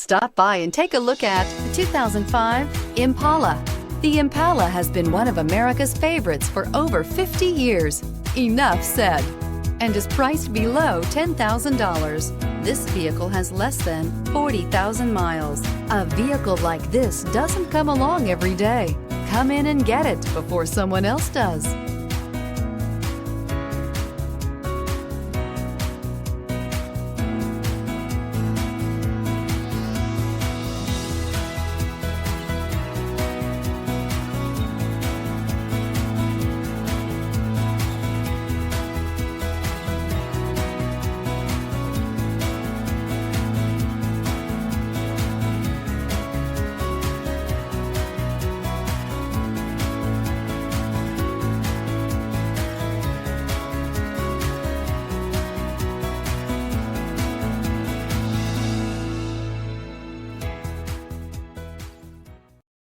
Stop by and take a look at the 2005 Impala. The Impala has been one of America's favorites for over 50 years. Enough said. And is priced below $10,000. This vehicle has less than 40,000 miles. A vehicle like this doesn't come along every day. Come in and get it before someone else does.